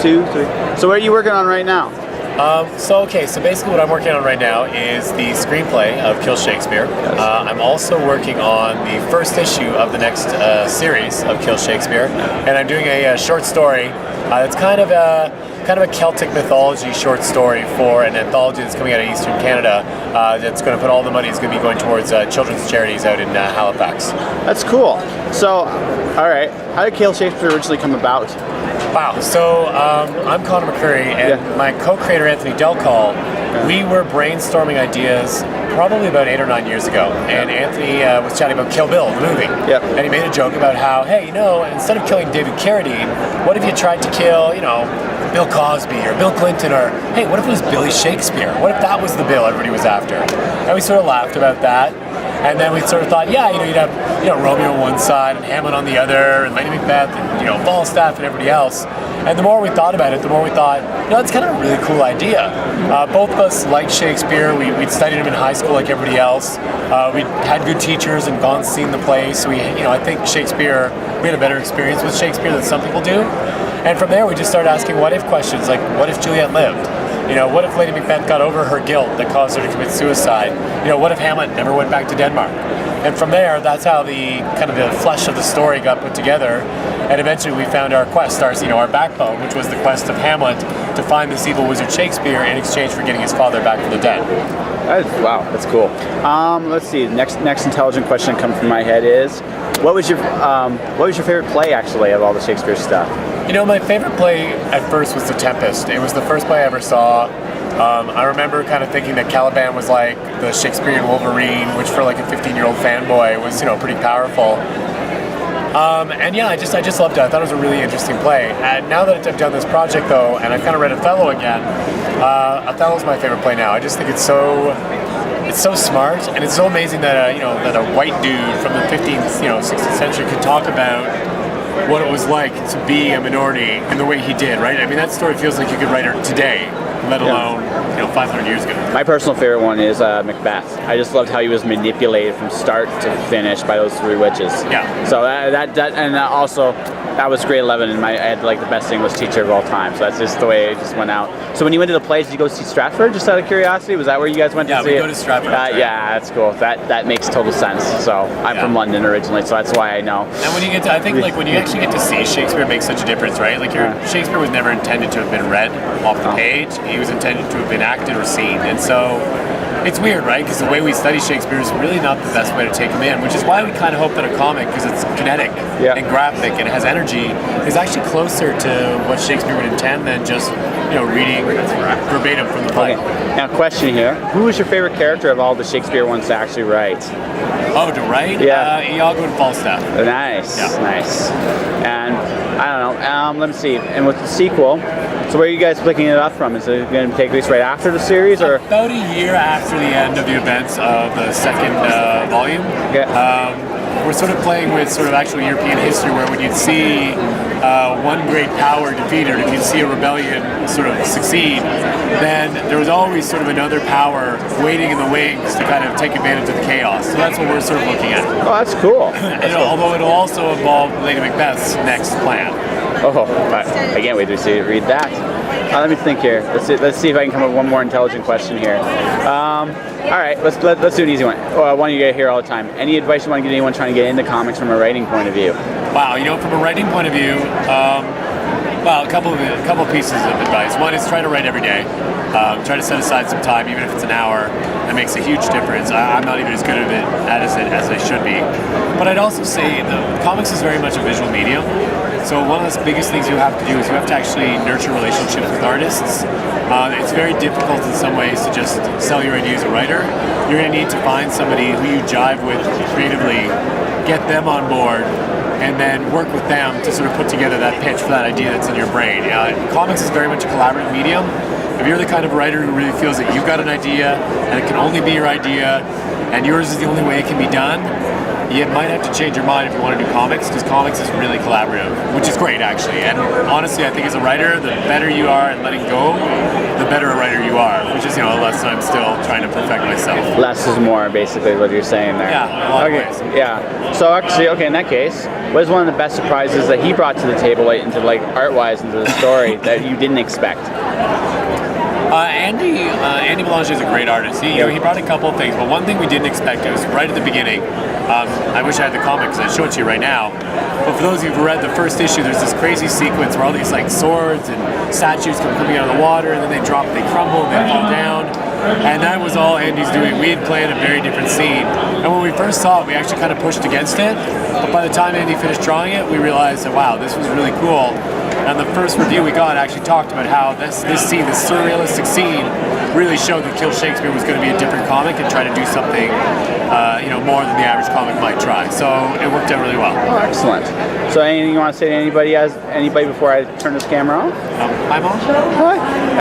2, 3. So what are you working on right now? So basically what I'm working on right now is the screenplay of Kill Shakespeare. Yes. I'm also working on the first issue of the next series of Kill Shakespeare, and I'm doing a short story that's kind of a Celtic mythology short story for an anthology that's coming out of Eastern Canada. That's going to put all the money is going to be going towards children's charities out in Halifax. That's cool. So, all right, how did Kill Shakespeare originally come about? Wow. So I'm Conor McCreery, and my co-creator Anthony Delcall, we were brainstorming ideas probably about 8 or 9 years ago, and Anthony was chatting about Kill Bill, the movie. Yep. And he made a joke about how, hey, instead of killing David Carradine, what if you tried to kill, Bill Cosby or Bill Clinton, or hey, what if it was Billy Shakespeare? What if that was the Bill everybody was after? And we sort of laughed about that. And then we sort of thought, you'd have, Romeo on one side and Hamlet on the other, and Lady Macbeth, and, Falstaff and everybody else. And the more we thought about it, the more we thought, it's kind of a really cool idea. Both of us liked Shakespeare. We'd studied him in high school like everybody else. We had good teachers and gone and seen the play. So I think Shakespeare, we had a better experience with Shakespeare than some people do. And from there, we just started asking what if questions, like what if Juliet lived? What if Lady Macbeth got over her guilt that caused her to commit suicide? What if Hamlet never went back to Denmark? And from there, that's how the kind of the flesh of the story got put together. And eventually we found our quest, our backbone, which was the quest of Hamlet to find this evil wizard Shakespeare in exchange for getting his father back from the dead. Wow, that's cool. Let's see. Next intelligent question that comes from my head is, what was your favorite play actually of all the Shakespeare stuff? My favorite play at first was The Tempest. It was the first play I ever saw. I remember kind of thinking that Caliban was like the Shakespearean Wolverine, which for like a 15-year-old fanboy was, pretty powerful. I just loved it. I thought it was a really interesting play. And now that I've done this project though, and I've kind of read Othello again, Othello's my favorite play now. I just think it's so smart, and it's so amazing that that a white dude from the 15th, 16th century could talk about what it was like to be a minority in the way he did, right? I mean, that story feels like you could write it today, let alone 500 years ago. My personal favorite one is Macbeth. I just loved how he was manipulated from start to finish by those 3 witches. Yeah. So that was grade 11, and I had like the best English teacher of all time. So that's just the way it just went out. So when you went to the plays, did you go see Stratford? Just out of curiosity, was that where you guys went to see it? Yeah, we go to Stratford. Yeah, that's cool. That makes total sense. So I'm from London originally, so that's why I know. And when you get to, I think when you actually get to see Shakespeare, it makes such a difference, right? Like Shakespeare was never intended to have been read off the page. He was intended to have been acted or seen, and so. It's weird, right? Because the way we study Shakespeare is really not the best way to take him in, which is why we kind of hope that a comic, because it's kinetic and graphic and has energy, is actually closer to what Shakespeare would intend than just reading verbatim from the play. Okay. Now, question here: who was your favorite character of all the Shakespeare ones to actually write? Oh, to write? Yeah. Iago and Falstaff. Nice, yeah. Nice. And I don't know. Let me see. And with the sequel. So where are you guys picking it up from? Is it going to take place right after the series, or about a year after the end of the events of the second volume? Okay. We're sort of playing with sort of actual European history, where when you'd see one great power defeated, or if you'd see a rebellion sort of succeed, then there was always sort of another power waiting in the wings to kind of take advantage of the chaos. So that's what we're sort of looking at. Oh, that's cool. Although it'll also involve Lady Macbeth's next plan. Oh, I can't wait to read that. Let me think here. Let's see if I can come up with one more intelligent question here. All right, let's do an easy one. One you get here all the time. Any advice you want to give anyone trying to get into comics from a writing point of view? Wow, from a writing point of view, a couple of pieces of advice. One is try to write every day. Try to set aside some time, even if it's an hour. That makes a huge difference. I'm not even as good at it as I should be. But I'd also say comics is very much a visual medium. So one of the biggest things you have to do is you have to actually nurture relationships with artists. It's very difficult in some ways to just sell your idea as a writer. You're going to need to find somebody who you jive with creatively, get them on board, and then work with them to sort of put together that pitch for that idea that's in your brain. Comics is very much a collaborative medium. If you're the kind of writer who really feels that you've got an idea and it can only be your idea and yours is the only way it can be done, you might have to change your mind if you want to do comics, because comics is really collaborative, which is great actually. And honestly, I think as a writer, the better you are at letting go, the better a writer you are, which is, a lesson I'm still trying to perfect myself. Less is more, basically, what you're saying there. Yeah, in a lot of ways. Yeah. So actually, okay, in that case, what is one of the best surprises that he brought to the table, like, into like art-wise, into the story that you didn't expect? Andy Belanger is a great artist. He brought a couple of things, but one thing we didn't expect was right at the beginning. I wish I had the comics. I'd show it to you right now. But for those of you who've read the first issue, there's this crazy sequence where all these like swords and statues come coming out of the water, and then they drop, they crumble, and they fall down. And that was all Andy's doing. We had planned a very different scene. And when we first saw it, we actually kind of pushed against it. But by the time Andy finished drawing it, we realized that, wow, this was really cool. And the first review we got actually talked about how this scene, this surrealistic scene, really showed that Kill Shakespeare was going to be a different comic and try to do something, more than the average comic might try. So it worked out really well. Oh, excellent. So anything you want to say to anybody before I turn this camera off? I'm on. Hi.